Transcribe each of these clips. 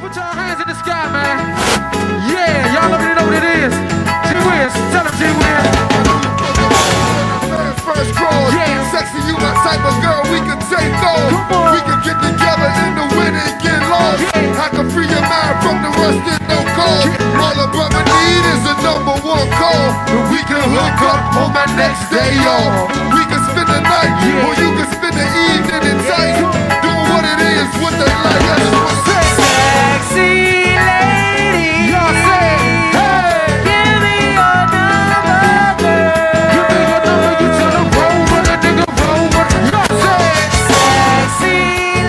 Put your hands in the sky, man. Yeah, y'all let me know what it is. G-Wiz, tell them G-Wiz. First cross, yeah. Sexy, you my type of girl, we can take off. We can get together in the winter and get lost. Yeah. I can free your mind from the rust and no call. Yeah. All a brother need is a #1 call. And we can hook up on my next day off. We can spend the night, or you can spend the evening in tight. Doing what it is, what they like. I just want to say. Sexy lady, y'all say, hey, give me your number, girl. Give me your number, you tell them roll with a nigga, roll with a. Y'all say, sexy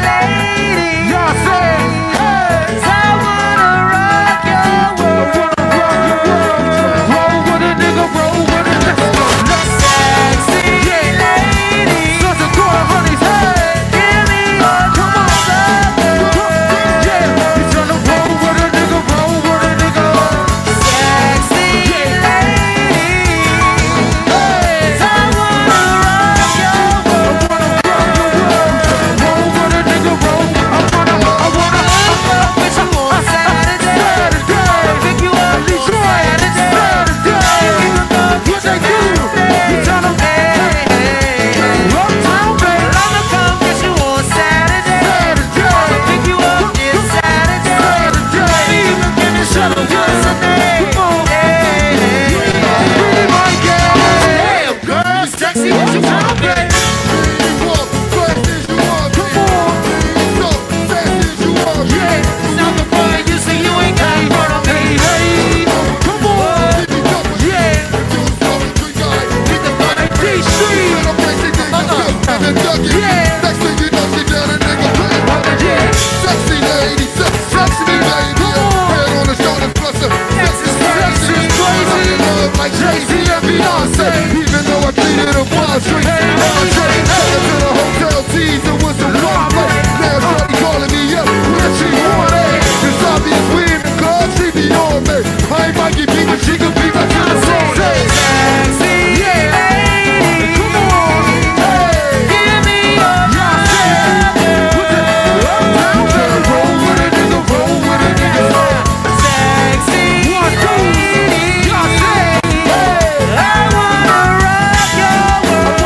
lady, y'all say, hey, 'cause I wanna rock your world. Roll with a nigga, roll with a nigga. Sexy lady, Such a good honeys, hey, give me your number, girl. yeah, you tell them roll with a nigga, roll with a nigga. Sexy lady, 'cause I wanna rock your world. Roll with a nigga, roll. I wanna With you on Saturday, pick you up on Saturday. What they do? You tell them, Uptown, baby. I'ma come get you on Saturday. Pick you up this Saturday. Maybe you can give me shuttle on Sunday. Damn, girl, sexy, what you want, baby? Not the boy you say you ain't got in front of me. Hey, come on. Yeah, Hit the front of D-Street. Yeah. Next thing you know, she down a nigga playing. Sexy lady, sexy baby. Head on the shoulders, plus a sexy crazy. Like Jay-Z and Beyonce. Even though I treated her wild straight. Took her to the hotel, teased her with some foreplay. Now shorty calling me up, where she want it? It's obvious we in the club, she be on me. I ain't Mikey B, but she can be my Scottay. Sexy lady, Come on. Hey. give me your Roll with a nigga, roll with a nigga. sexy lady. I wanna rock your world.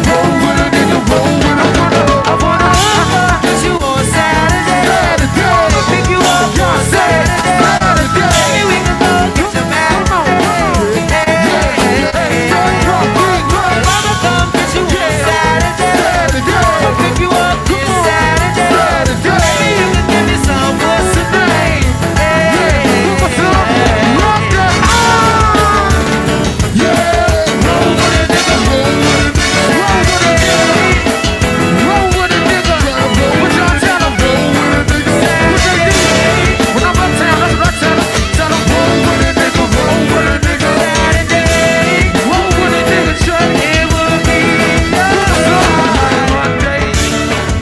Roll with a nigga, roll with a nigga. I wanna get you on Saturday. Pick you up on Saturday. Maybe we can go get your man. I'ma come get you on Saturday. Pick you up this Saturday. Maybe you can give me some pussy, babe.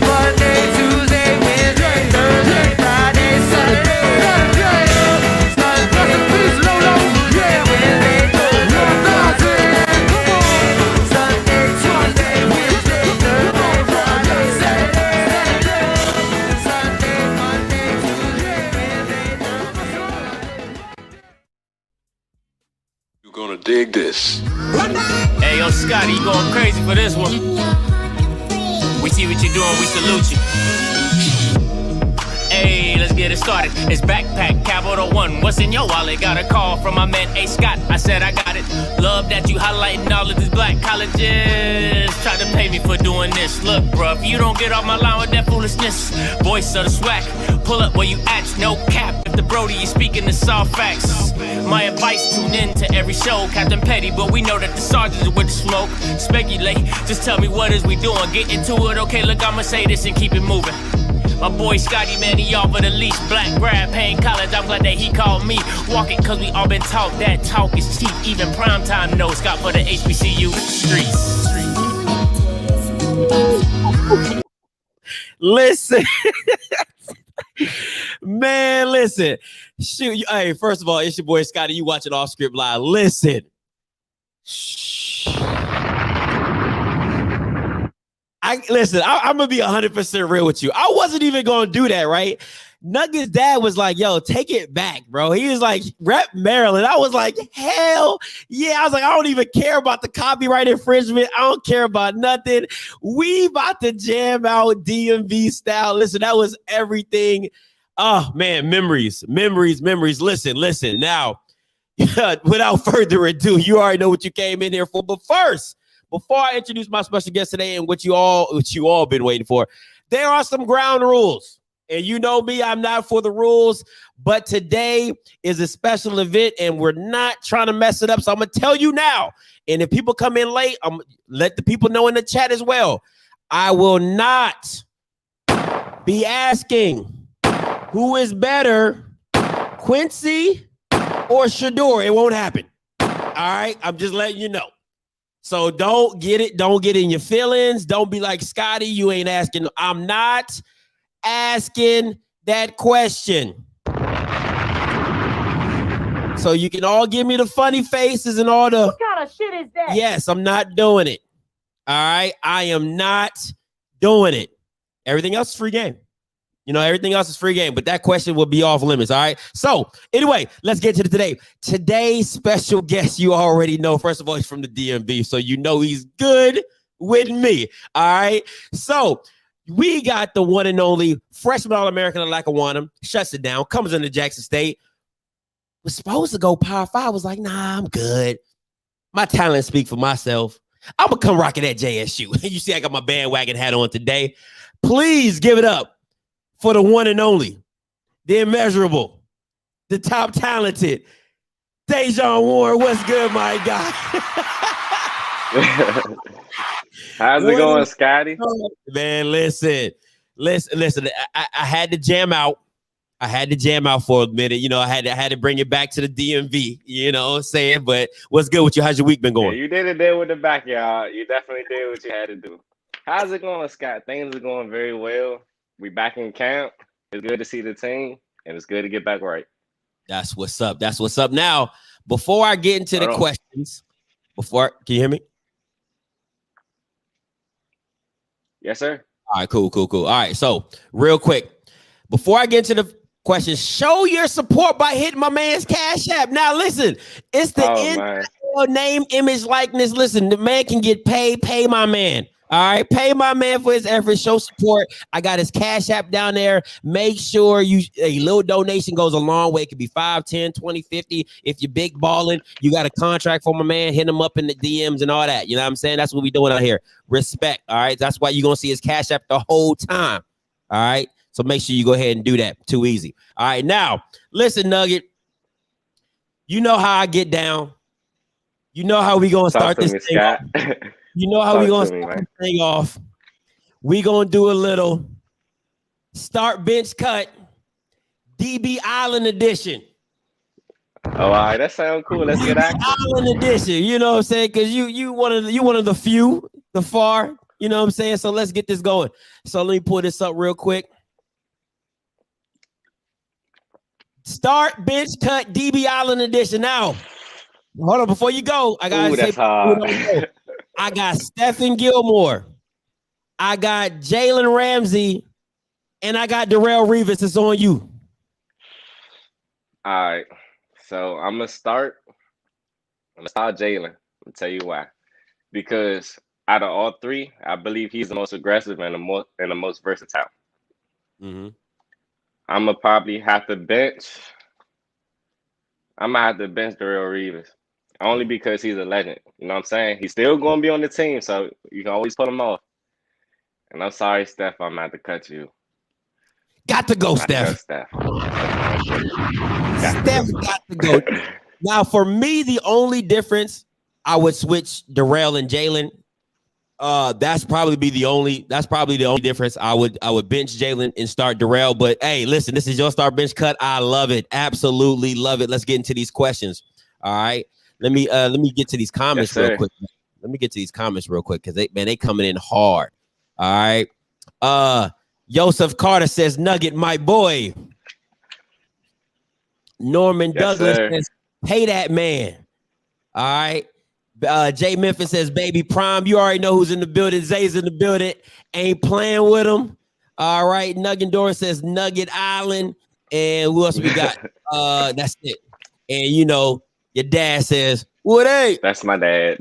Monday, Tuesday, Wednesday, Thursday, Friday, Saturday. Sunday, Wednesday, Thursday, Sunday, Tuesday, Wednesday, Thursday, Friday, Saturday. Sunday, Monday, Tuesday, Wednesday, Thursday. You're gonna dig this. Hey, yo, Scotty, you going crazy for this one. We see what you're doing, we salute you. Hey, let's get it started. It's Backpack Capital One. What's in your wallet? Got a call from my man A. Scott. I said I got it. Love that you highlighting all of these black colleges. Try to pay me for doing this. Look, bruh, if you don't get off my line with that foolishness, voice of the SWAC, pull up where you at, no cap. If the Brody is speaking the soft facts. My advice, tune in to every show. Captain Petty, but we know that the sergeants are with the smoke. Speculate, just tell me what is we doing. Get into it, okay, look, I'ma say this and keep it moving. My boy Scotty, man, he offered the least. Black grad, paying college, I'm glad that he called me. Walk it, cause we all been taught that talk is cheap. Even primetime knows Scott for the HBCU streets. Listen. Man, listen. Shoot, hey, first of all, it's your boy Scotty. You watching OFFScript Live. Listen. Shh. I'm gonna be 100% real with you. I wasn't even gonna do that, right? Nugget's dad was like, yo, take it back, bro. He was like, rep Maryland. I was like, hell yeah. I was like, I don't even care about the copyright infringement. I don't care about nothing. We about to jam out DMV style. Listen, that was everything. Oh, man, memories. Listen. Now, without further ado, you already know what you came in here for. But first, before I introduce my special guest today and what you all been waiting for, there are some ground rules. And you know me, I'm not for the rules, but today is a special event and we're not trying to mess it up. So I'm going to tell you now. And if people come in late, let the people know in the chat as well. I will not be asking who is better, Quincy or Shador. It won't happen. All right. I'm just letting you know. So don't get in your feelings. Don't be like Scotty. You ain't asking. I'm not asking that question. So you can all give me the funny faces and all the. What kind of shit is that? Yes, I'm not doing it. All right. I am not doing it. Everything else is free game. You know, everything else is free game, but that question will be off limits. All right. So anyway, let's get to today. Today's special guest, you already know. First of all, he's from the DMV, so you know he's good with me. All right. So we got the one and only freshman All-American of Lackawanna, shuts it down, comes into Jackson State. Was supposed to go Power 5. Was like, nah, I'm good. My talent speak for myself. I'm going to come rocking at JSU. You see, I got my bandwagon hat on today. Please give it up for the one and only, the immeasurable, the top talented, Deion Warren. What's good, my guy? How's it going, Scotty? Man, listen. I had to jam out. I had to jam out for a minute. You know, I had to bring it back to the DMV. You know what I'm saying? But what's good with you? How's your week been going? Yeah, you did it there with the backyard. You definitely did what you had to do. How's it going, Scott? Things are going very well. We back in camp. It's good to see the team, and it's good to get back right. That's what's up. That's what's up. Now, before I get into the questions, can you hear me? Yes, sir. All right, cool. All right, so real quick, before I get into the questions, show your support by hitting my man's Cash App. Now, listen, it's the NIL name, image, likeness. Listen, the man can get paid. Pay my man. All right, pay my man for his efforts. Show support. I got his Cash App down there. Make sure a little donation goes a long way. It could be 5, 10, 20, 50. If you're big balling, you got a contract for my man, hit him up in the DMs and all that. You know what I'm saying? That's what we doing out here. Respect. All right. That's why you're going to see his Cash App the whole time. All right. So make sure you go ahead and do that. Too easy. All right. Now, listen, Nugget. You know how I get down. You know how we going to start this thing off. You know how we going to start this thing off. We going to do a little start bench cut DB Island edition. Oh, all right. That sounds cool. Let's get active. Island edition. You know what I'm saying? Because you one of the few, the far. You know what I'm saying? So let's get this going. So let me pull this up real quick. Start bench cut DB Island edition. Now, hold on. Before you go, I got to say, I got Stephen Gilmore. I got Jalen Ramsey. And I got Darrell Reeves. It's on you. All right. So I'm going to start Jalen. I'll tell you why. Because out of all three, I believe he's the most aggressive and the most versatile. Mm-hmm. I'm going to probably have to bench. I'm going to have to bench Darrell Reeves. Only because he's a legend. You know what I'm saying? He's still going to be on the team, so you can always put him off. And I'm sorry, Steph, I'm going to have to cut you. Got to go, Steph. Steph got to go. Now, for me, the only difference, I would switch Darrell and Jalen. That's probably the only difference. I would bench Jalen and start Darrell. But hey, listen, this is your start bench cut. I love it. Absolutely love it. Let's get into these questions. All right. Let me get to these comments real quick. Let me get to these comments real quick because they coming in hard. All right. Joseph Carter says, Nugget, my boy. Norman Douglas says, pay that man. All right. Jay Memphis says, baby Prime, you already know who's in the building. Zay's in the building. Ain't playing with him. All right, Nugget Door says Nugget Island, and who else we got? That's it. And you know, your dad says, "WooooOoddaeeee." That's my dad.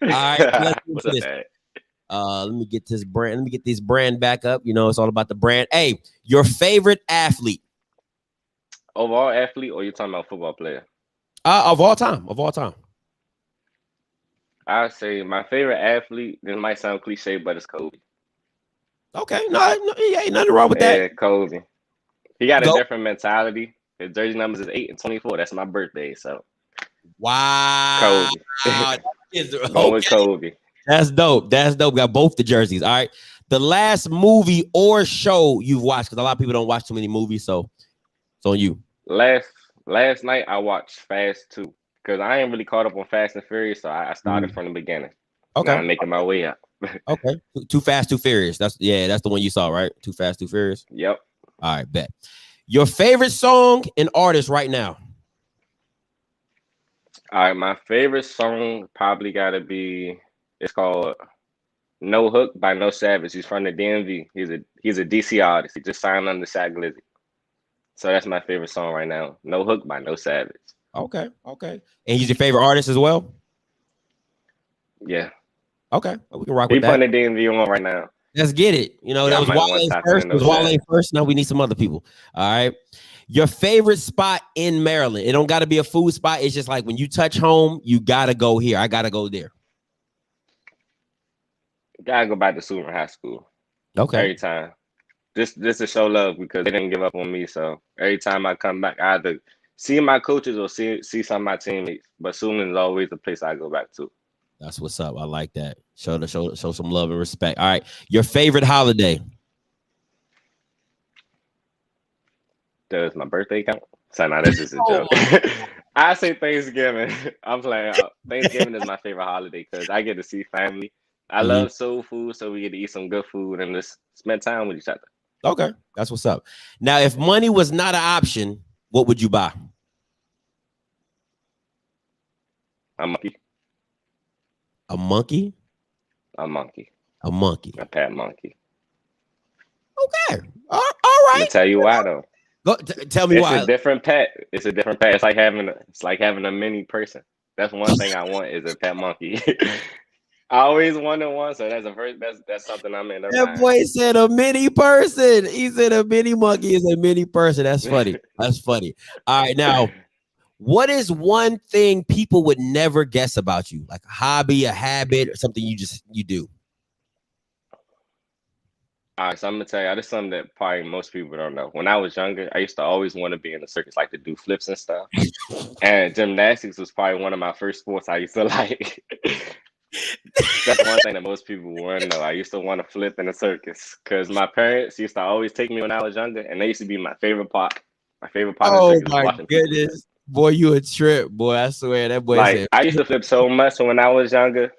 All right, let's do What's up, this. Dad? Let me get this brand. Let me get this brand back up. You know, it's all about the brand. Hey, your favorite athlete Overall athlete, or you talking about football player? of all time? Of all time. I say my favorite athlete. This might sound cliche, but it's Kobe. Okay, no, ain't nothing wrong with Yeah, that. Kobe. He got a Go. different mentality. His jersey numbers is 8 and 24. That's my birthday, so Wow. Kobe. Okay. Going with Kobe. That's dope. That's dope. Got both the jerseys. All right. The last movie or show you've watched, because a lot of people don't watch too many movies, so it's on you. Last night I watched Fast 2 because I ain't really caught up on Fast and Furious, so I started from the beginning. Okay. Now I'm making my way up. Okay. Too Fast, Too Furious. That's the one you saw, right? Too Fast, Too Furious. Yep. All right, bet. Your favorite song and artist right now? All right, my favorite song probably gotta be. It's called No Hook by No Savage. He's from the DMV. He's a DC artist. He just signed under Shaq Glizzy. So that's my favorite song right now. No Hook by No Savage. Okay. And he's your favorite artist as well? Yeah. Okay. We can rock He with that. putting the DMV on right now. Let's get it. You know, Yeah, that was I might want Wale to tap first. in It was those Wale first. Now we need some other people. All right. Your favorite spot in Maryland? It don't got to be a food spot. It's just like when you touch home, you got to go here. I got to go there. Gotta go back to Sumner High School. Okay. Every time. Just to show love because they didn't give up on me. So every time I come back, I either see my coaches or see some of my teammates. But Sumner is always the place I go back to. That's what's up. I like that. Show some love and respect. All right. Your favorite holiday? Does my birthday count? So now this is a joke. I say Thanksgiving. I'm playing. Thanksgiving is my favorite holiday because I get to see family. I love soul food, so we get to eat some good food and just spend time with each other. Okay. That's what's up. Now, if money was not an option, what would you buy? A monkey. A monkey? A monkey. A monkey. A pet monkey. Okay. All right. Let me tell you why though. Go tell me why. It's a different pet. It's a different pet. It's like having a mini person. That's one thing I want is a pet monkey. I always wanted one, so that's something I'm in. That boy said a mini person. He said a mini monkey is a mini person. That's funny. That's funny. All right, now, what is one thing people would never guess about you? Like a hobby, a habit, or something you do? All right, so I'm gonna tell you, this is something that probably most people don't know. When I was younger, I used to always want to be in the circus, like to do flips and stuff. And gymnastics was probably one of my first sports I used to like. That's one thing that most people wouldn't know. I used to want to flip in a circus because my parents used to always take me when I was younger, and they used to be my favorite part. My favorite part of the circus was watching goodness, boy, you a trip, boy! I swear that boy like said. I used to flip so much when I was younger.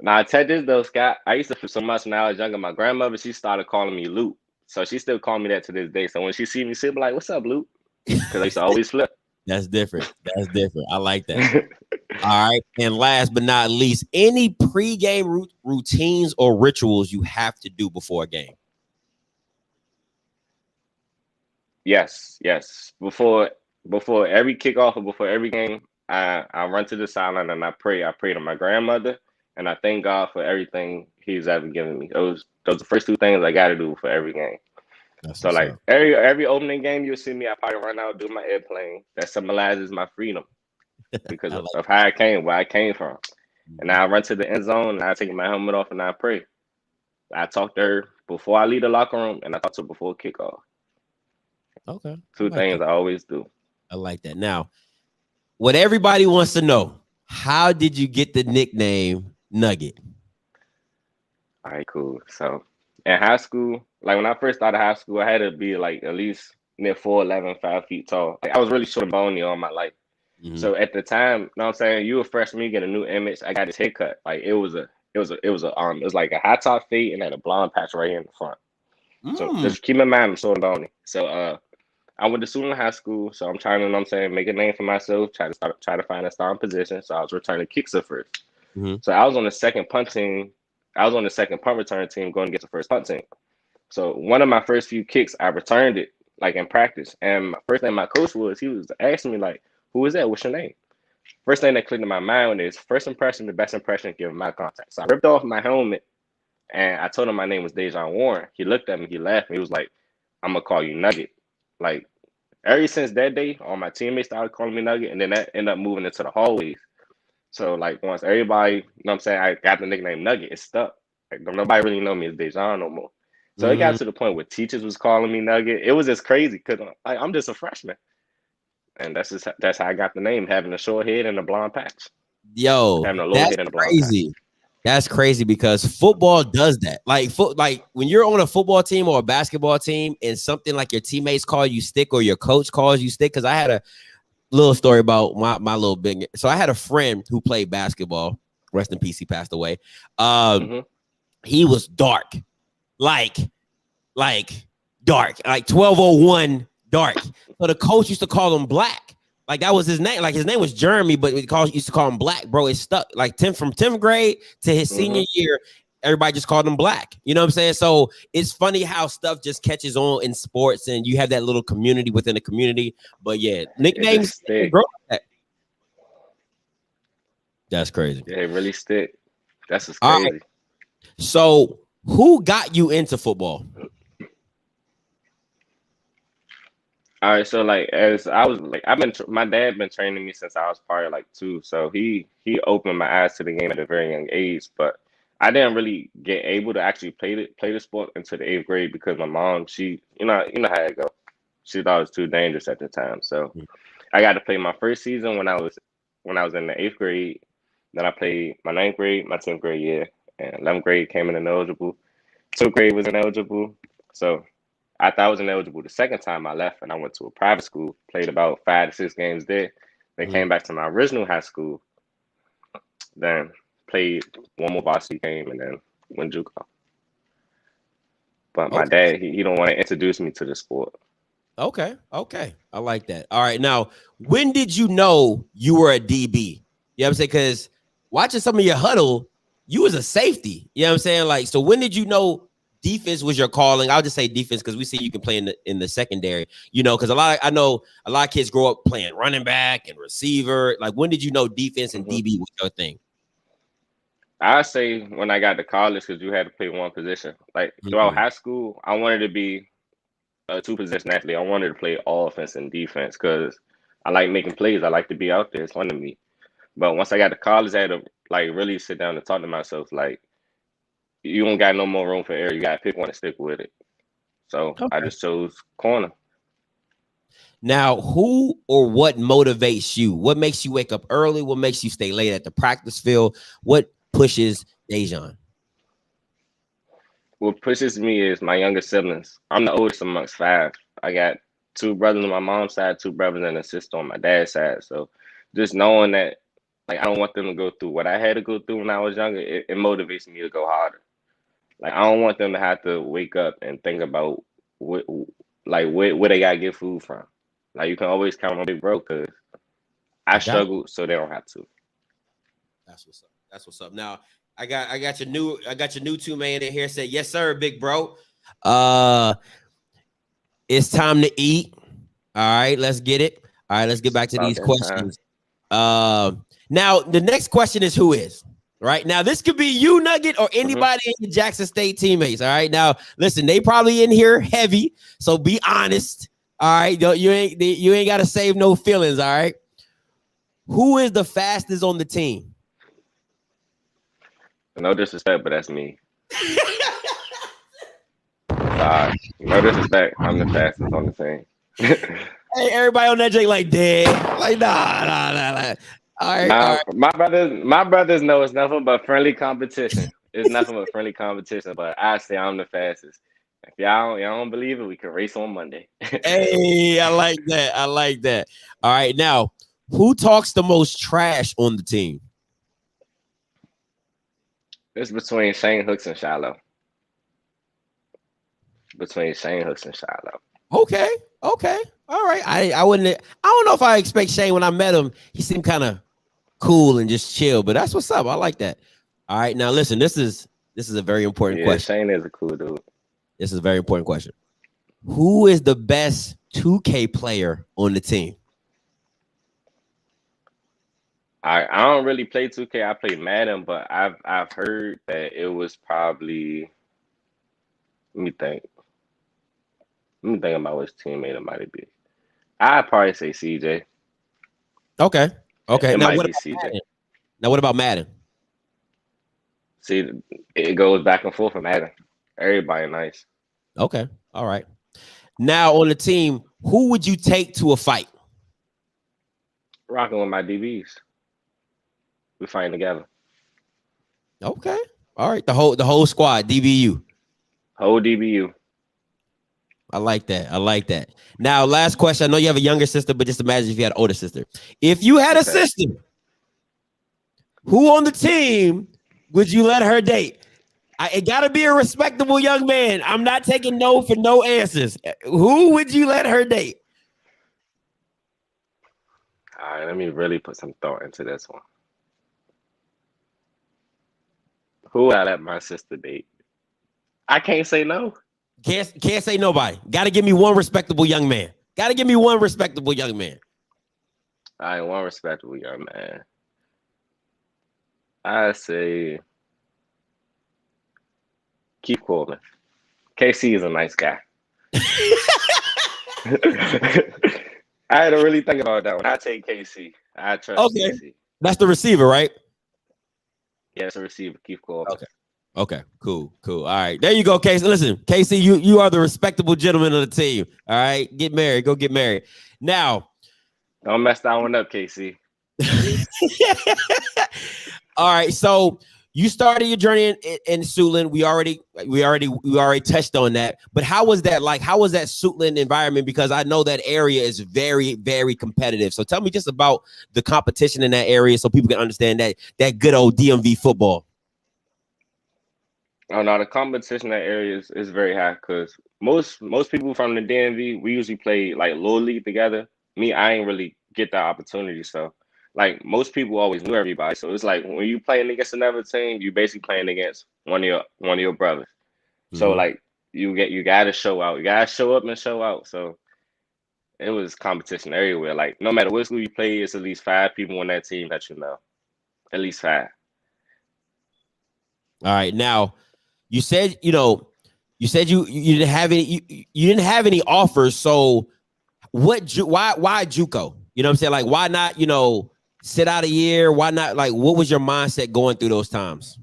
Now I tell this though, Scott, I used to flip so much when I was younger. My grandmother, she started calling me Luke, so she still call me that to this day. So when she see me, she'll be like, "What's up, Luke?" Because I used to always flip. That's different. That's different. I like that. All right. And last but not least, any pregame routines or rituals you have to do before a game? Yes. Before every kickoff or before every game, I run to the sideline and I pray. I pray to my grandmother and I thank God for everything He's ever given me. Those are the first two things I got to do for every game. So like every opening game you'll see me, I probably run out, do my airplane. That symbolizes my freedom because of how I came, where I came from. And I run to the end zone and I take my helmet off and I pray. I talk to her before I leave the locker room and I talk to her before kickoff. Okay. Two things I always do. I like that. Now, what everybody wants to know, how did you get the nickname Nugget? All right, cool. So in high school, like when I first started high school, I had to be like at least near 4'11", 5 feet tall. Like, I was really short and bony all my life. So at the time, you know what I'm saying, you a freshman, you get a new image. I got this haircut. Like it was like a high top fade and had a blonde patch right here in the front. So just keep in mind I'm short and bony. So I went to Sumner High School, so I'm trying to, you know what I'm saying, make a name for myself, try to find a starting position. So I was returning kicks at first. So I was on the second punt team I was on the second punt return team going against the first punt team. So one of my first few kicks, I returned it like in practice. And my first thing my coach was, he was asking me like, "Who is that? What's your name?" First thing that clicked in my mind is first impression, the best impression, give my contact. So I ripped off my helmet and I told him my name was Deion Warren. He looked at me, he laughed, and he was like, "I'm gonna call you Nugget." Like ever since that day, all my teammates started calling me Nugget, and then that ended up moving into the hallways. So like once everybody, you know what I'm saying, I got the nickname Nugget, it stuck. Like nobody really know me as Deion no more. So it got to the point where teachers was calling me Nugget. It was just crazy because I'm just a freshman. And that's how I got the name, having a short head and a blonde patch. Yo, having a low that's head and a blonde crazy. patch. That's crazy because football does that. Like when you're on a football team or a basketball team and something like your teammates call you stick or your coach calls you stick. Because I had a little story about my little big. So I had a friend who played basketball. Rest in peace, he passed away. He was dark, like dark, like 1201 dark. So the coach used to call him Black. Like that was his name. Like his name was Jeremy, but we used to call him Black, bro. It stuck. Like from 10th grade to his senior year, everybody just called him Black. You know what I'm saying? So it's funny how stuff just catches on in sports, and you have that little community within the community. But yeah, nicknames grow like that. That's crazy. Yeah, it really stick. That's just crazy. Right. So who got you into football? All right, so like as I was like, my dad been training me since I was probably like 2, so he opened my eyes to the game at a very young age. But I didn't really get able to actually play the sport until the 8th grade because my mom, she you know how it go. She thought it was too dangerous at the time, so I got to play my first season when I was in the 8th grade. Then I played my 9th grade, my 10th grade year, and 11th grade came in ineligible. 12th grade was ineligible, so. After I was ineligible the second time I left and I went to a private school, played about 5 to 6 games there, then came back to my original high school, then played one more varsity game and then went JUCO. But my dad, he don't want to introduce me to the sport. Okay. I like that. All right. Now, when did you know you were a DB? You know what I'm saying? Because watching some of your huddle, you was a safety. You know what I'm saying? Like, so when did you know defense was your calling? I'll just say defense because we see you can play in the secondary, you know, because I know a lot of kids grow up playing running back and receiver. Like, when did you know defense and DB was your thing? I say when I got to college because you had to play one position. Like throughout high school, I wanted to be a 2-position athlete. I wanted to play offense and defense because I like making plays. I like to be out there. It's fun to me. But once I got to college, I had to like really sit down and talk to myself like, you don't got no more room for error. You got to pick one and stick with it. So I just chose corner. Now, who or what motivates you? What makes you wake up early? What makes you stay late at the practice field? What pushes Deion? What pushes me is my younger siblings. I'm the oldest amongst 5. I got 2 brothers on my mom's side, 2 brothers and a sister on my dad's side. So just knowing that, like, I don't want them to go through what I had to go through when I was younger, it motivates me to go harder. Like, I don't want them to have to wake up and think about where they got to get food from. Like, you can always count on Big Bro because I struggle so they don't have to. That's what's up. Now, I got your new 2-man in here. Said, yes, sir, Big Bro. It's time to eat. All right, let's get it. All right, let's get back to these questions. Now, the next question is who is? Right now, this could be you, Nugget, or anybody in the Jackson State teammates. All right. Now, listen, they probably in here heavy, so be honest. All right. You ain't got to save no feelings. All right. Who is the fastest on the team? No disrespect, but that's me. Sorry. No disrespect. I'm the fastest on the team. Hey, everybody on that Jake like dead. Like nah. All right. My brothers know it's nothing but friendly competition. It's nothing but friendly competition. But I say I'm the fastest. If y'all don't believe it, we can race on Monday. Hey, I like that. All right, now who talks the most trash on the team? It's between Shane Hooks and Shiloh. Okay. All right. I don't know if I expect Shane when I met him. He seemed kind of cool and just chill, but that's what's up. I like that. All right. Now listen, this is This is a very important Yeah, question. Shane is a cool dude. This is a very important question. Who is the best 2K player on the team? I don't really play 2K. I play Madden, but I've heard that it was probably. Let me think. Let me think about which teammate it might be. I'd probably say CJ. Okay. Okay. It Now might what be about CJ. Madden? Now what about Madden? See, it goes back and forth from Madden. Everybody nice. Okay. All right. Now on the team, who would you take to a fight? Rocking with my DBs. We fighting together. Okay. All right. The whole squad, DBU. Whole DBU. I like that. I like that. Now, last question. I know you have a younger sister, but just imagine if you had an older sister. If you had a sister, who on the team would you let her date? It got to be a respectable young man. I'm not taking no for no answers. Who would you let her date? All right, let me really put some thought into this one. Who would I let my sister date? I can't say no. Can't say nobody. Got to give me one respectable young man. Got to give me one respectable young man. All right, one respectable young man. I say Keith Coleman. KC is a nice guy. I had to really think about that one. I take KC. I trust KC. That's the receiver, right? Yeah, it's a receiver. Keith Coleman. Okay, cool. All right, there you go, Casey. Listen, Casey, you are the respectable gentleman of the team. All right, get married. Go get married. Now, don't mess that one up, KC. All right, so you started your journey in Suitland. We already touched on that. But how was that like? How was that Suitland environment? Because I know that area is very, very competitive. So tell me just about the competition in that area, so people can understand that good old DMV football. Oh no, the competition in that area is very high because most people from the DMV, we usually play like little league together. Me, I ain't really get that opportunity. So like most people always knew everybody. So it's like when you playing against another team, you basically playing against one of your brothers. Mm-hmm. So like you gotta show out. You gotta show up and show out. So it was competition everywhere. Like no matter what school you play, it's at least 5 people on that team that you know. At least 5. All right, now. You said you didn't have any you didn't have any offers. So why JUCO? You know what I'm saying? Like why not, sit out a year? Why not, like, what was your mindset going through those times?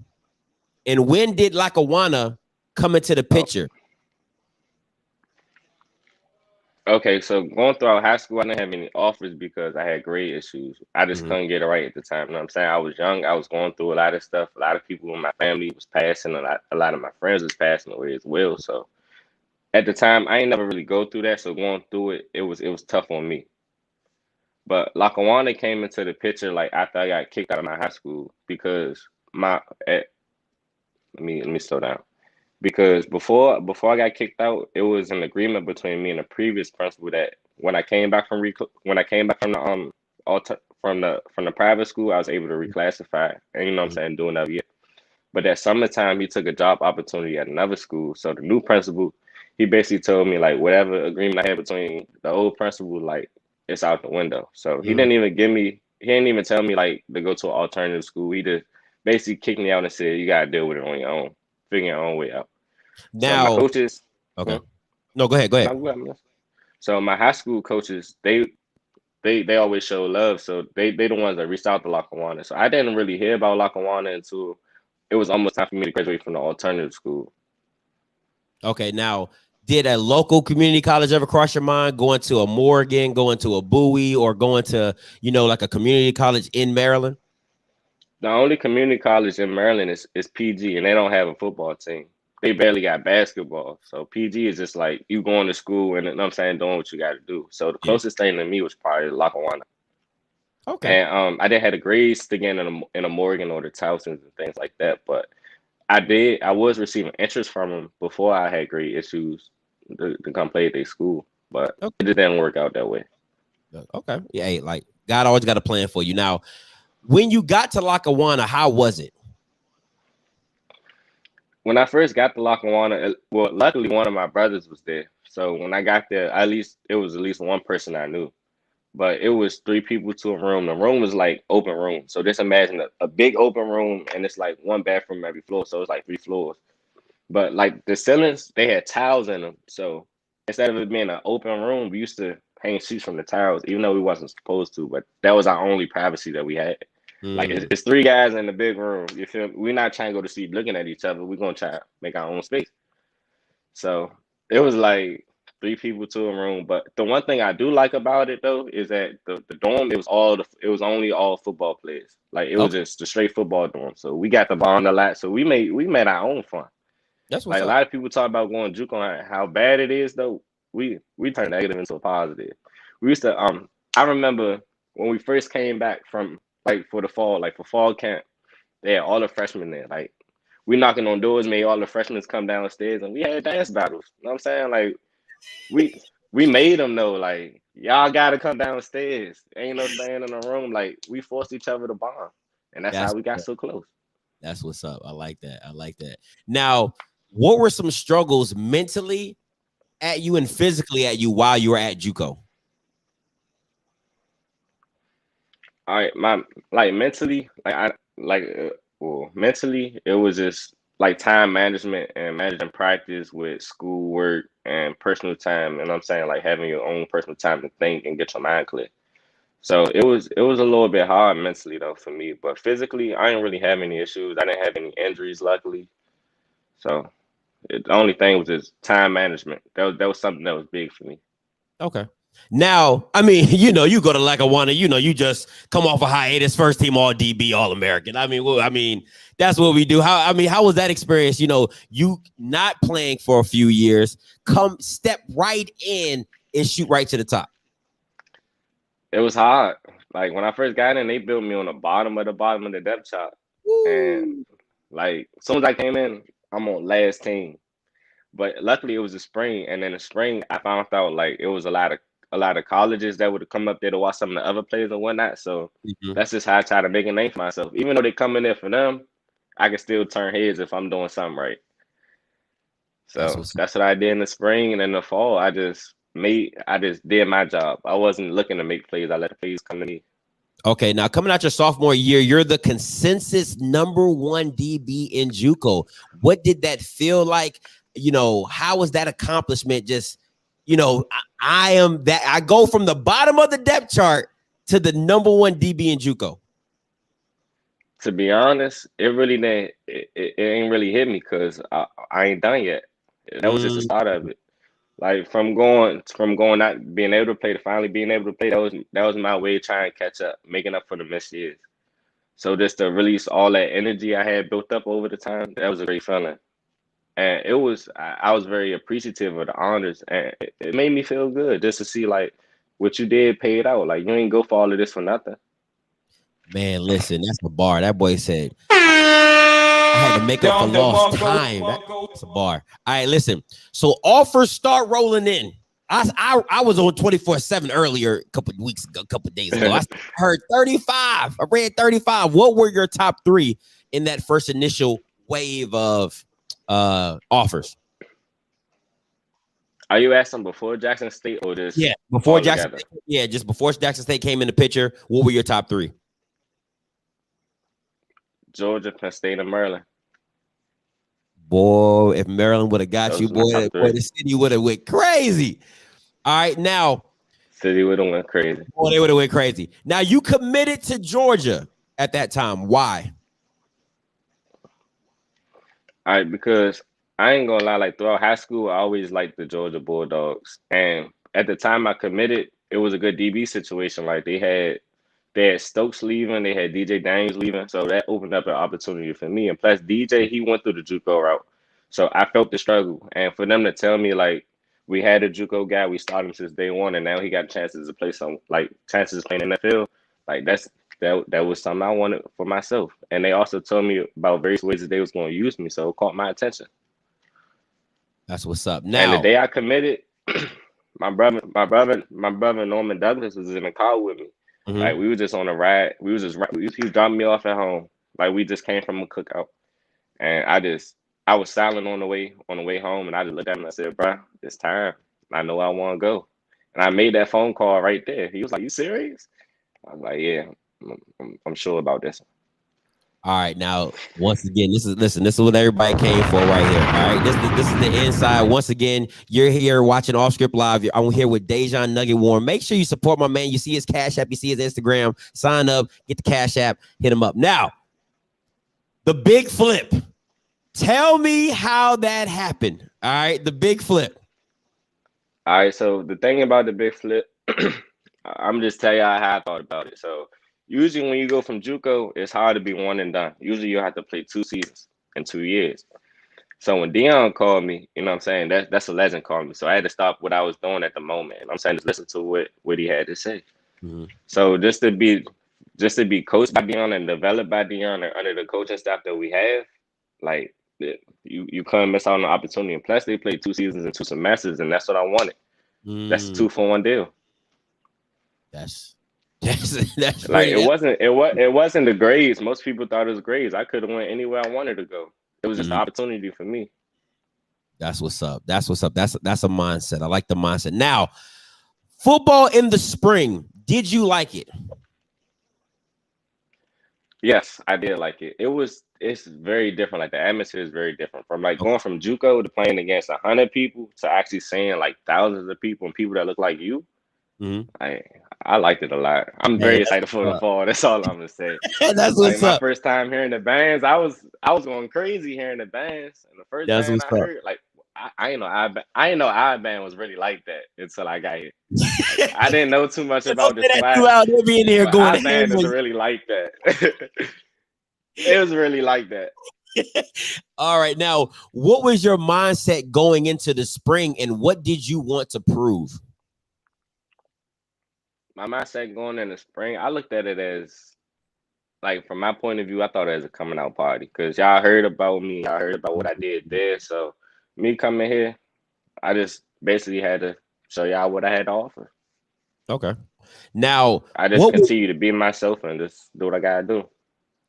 And when did Lackawanna come into the picture? Okay, so going throughout high school, I didn't have any offers because I had grade issues. I just couldn't get it right at the time. You know what I'm saying? I was young. I was going through a lot of stuff. A lot of people in my family was passing. A lot of my friends was passing away as well. So at the time, I ain't never really go through that. So going through it was tough on me. But Lackawanna came into the picture like after I got kicked out of my high school because let me slow down. Because before I got kicked out, it was an agreement between me and the previous principal that when I came back from the private school, I was able to reclassify, and you know what I'm saying, do another year. But that summertime, he took a job opportunity at another school. So the new principal, he basically told me like whatever agreement I had between the old principal, like it's out the window. So he didn't even tell me like to go to an alternative school. He just basically kicked me out and said, you gotta deal with it on your own. Figure your own way out. Now, so my coaches. Okay. No, go ahead. So my high school coaches, they always show love. So they the ones that reached out to Lackawanna. So I didn't really hear about Lackawanna until it was almost time for me to graduate from the alternative school. Okay. Now, did a local community college ever cross your mind? Going to a Morgan, going to a Bowie, or going to, like a community college in Maryland? The only community college in Maryland is PG, and they don't have a football team. They barely got basketball. So PG is just like you going to school and, you know what I'm saying, doing what you got to do. So the closest thing to me was probably Lackawanna. Okay. And I didn't have the grades to get in a Morgan or the Towsons and things like that. But I was receiving interest from them before I had grade issues to come play at their school. But it just didn't work out that way. Okay. Yeah, hey, like God always got a plan for you. Now, when you got to Lackawanna, how was it? when I first got to Lackawanna, well, luckily one of my brothers was there. So when I got there, it was at least one person I knew. But it was 3 people to a room. The room was like open room. So just imagine a big open room, and it's like 1 bathroom every floor. So it's like 3 floors. But like the ceilings, they had tiles in them. So instead of it being an open room, we used to hang sheets from the tiles, even though we wasn't supposed to. But that was our only privacy that we had. Like it's 3 guys in the big room. You feel me? We're not trying to go to sleep looking at each other. We're gonna try to make our own space. So it was like 3 people to a room. But the one thing I do like about it though is that the dorm, it was only all football players. Like it was just the straight football dorm. So we got to bond a lot. So we made our own fun. That's what's Like up. a lot of people talk about going JUCO and how bad it is though. We turned negative into a positive. We used to I remember when we first came back from like for the fall, like for fall camp, they had all the freshmen there. Like we knocking on doors, made all the freshmen come downstairs, and we had dance battles. You know what I'm saying? Like we made them know, like, y'all gotta come downstairs. Ain't no staying in the room. Like we forced each other to bond. And that's how we got so close. That's what's up. I like that. I like that. Now, what were some struggles mentally at you and physically at you while you were at JUCO? All right, mentally, mentally, it was just like time management and managing practice with schoolwork and personal time. And I'm saying like having your own personal time to think and get your mind clear. So it was a little bit hard mentally though for me, but physically I didn't really have any issues. I didn't have any injuries, luckily. So the only thing was just time management. That was something that was big for me. Okay. Now, I mean, you know, you go to Lackawanna, you know, you just come off a hiatus, first team all DB, all American. I mean, that's what we do. How was that experience? You know, you not playing for a few years, step right in and shoot right to the top. It was hard. Like when I first got in, they built me on the bottom of the depth chart. And like as soon as I came in, I'm on last team. But luckily it was the spring, and in the spring I found out like it was a lot of colleges that would come up there to watch some of the other players and whatnot. So that's just how I try to make a name for myself. Even though they come in there for them, I can still turn heads if I'm doing something right. So that's what I did in the spring, and in the fall I just did my job. I wasn't looking to make plays. I let the plays come to me. Okay, now coming out your sophomore year, you're the consensus #1 DB in JUCO. What did that feel like? You know, how was that accomplishment? Just, you know, I go from the bottom of the depth chart to the #1 DB in JUCO. To be honest, it really didn't. It ain't really hit me because I ain't done yet. That was just the start of it. Like from going not being able to play to finally being able to play, that was my way of trying to catch up, making up for the missed years. So just to release all that energy I had built up over the time, that was a great feeling. And I was very appreciative of the honors, and it made me feel good just to see like what you did paid out. Like you ain't go for all of this for nothing. Man, listen, that's a bar. That boy said, I had to make up for lost time. That's a bar. All right, listen. So offers start rolling in. I was on 24/7 earlier, a couple of days ago. I heard 35. I read 35. What were your top 3 in that first initial wave of offers? Are you asking before Jackson State or just before Jackson State, just before Jackson State came in the picture? What were your top 3? Georgia, Penn State, and Maryland. Boy, if Maryland would have got you, boy, the city would have went crazy. All right, now. City would have went crazy. Boy, they would have went crazy. Now, you committed to Georgia at that time. Why? All right, because I ain't gonna lie, like throughout high school, I always liked the Georgia Bulldogs. And at the time I committed, it was a good DB situation. Like they had Stokes leaving, they had DJ Daniels leaving. So that opened up an opportunity for me. And plus DJ, he went through the JUCO route. So I felt the struggle. And for them to tell me like we had a JUCO guy, we started him since day one, and now he got chances to play chances playing in the NFL. Like that was something I wanted for myself. And they also told me about various ways that they was going to use me. So it caught my attention. That's what's up. Now, and the day I committed, my brother Norman Douglas was in the car with me. Like we were just on a ride. He was dropping me off at home. Like we just came from a cookout, and I just I was silent on the way home, and I just looked at him and I said, "Bro, it's time. I know I want to go." And I made that phone call right there. He was like, "You serious?" I was like, "Yeah, I'm sure about this." All right, now once again, this is what everybody came for right here. All right, this is the inside. Once again, you're here watching OFFScript Live. I'm here with Deion Nugget Warren. Make sure you support my man. You see his Cash App, you see his Instagram. Sign up, get the Cash App, hit him up. Now, the big flip. Tell me how that happened. All right, the big flip. All right, so the thing about the big flip, I'm just tell you how I thought about it. So usually when you go from JUCO, it's hard to be one and done. Usually you have to play 2 seasons in 2 years. So when Deion called me, you know what I'm saying, that's a legend called me. So I had to stop what I was doing at the moment. And I'm saying just listen to what he had to say. Mm-hmm. So just to be coached by Deion and developed by Deion and under the coaching staff that we have, like you couldn't miss out on the opportunity. And plus they played 2 seasons and 2 semesters, and that's what I wanted. That's a 2-for-1 deal. That's like it wasn't the grades. Most people thought it was grades. I could have went anywhere I wanted to go. It was just an opportunity for me. That's what's up. That's what's up. That's a mindset. I like the mindset. Now, football in the spring. Did you like it? Yes, I did like it. It's very different. Like the atmosphere is very different from like going from JUCO to playing against 100 people to actually seeing like thousands of people and people that look like you. I liked it a lot. I'm very excited for the fall. That's all I'm gonna say. That's what's like, up. My first time hearing the bands, I was going crazy hearing the bands. And the first band I heard, like I ain't know our band was really like that until I got here. Like, I didn't know too much about the SWAC. Out there being there going our band is really like that. It was really like that. All right. Now, what was your mindset going into the spring, and what did you want to prove? My mindset going in the spring, I looked at it as, like, from my point of view, I thought it as a coming out party because y'all heard about me. Y'all heard about what I did there. So me coming here, I just basically had to show y'all what I had to offer. Okay. Now, I just continue to be myself and just do what I got to do.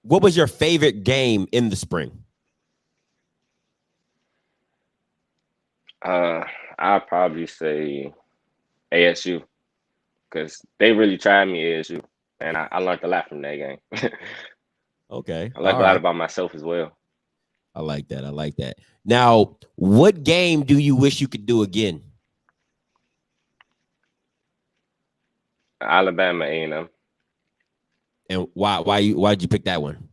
What was your favorite game in the spring? I'd probably say ASU. Because they really tried me at ASU, and I learned a lot from that game. Okay. I learned a lot about myself as well. I like that. I like that. Now, what game do you wish you could do again? Alabama A&M. And why'd you pick that one?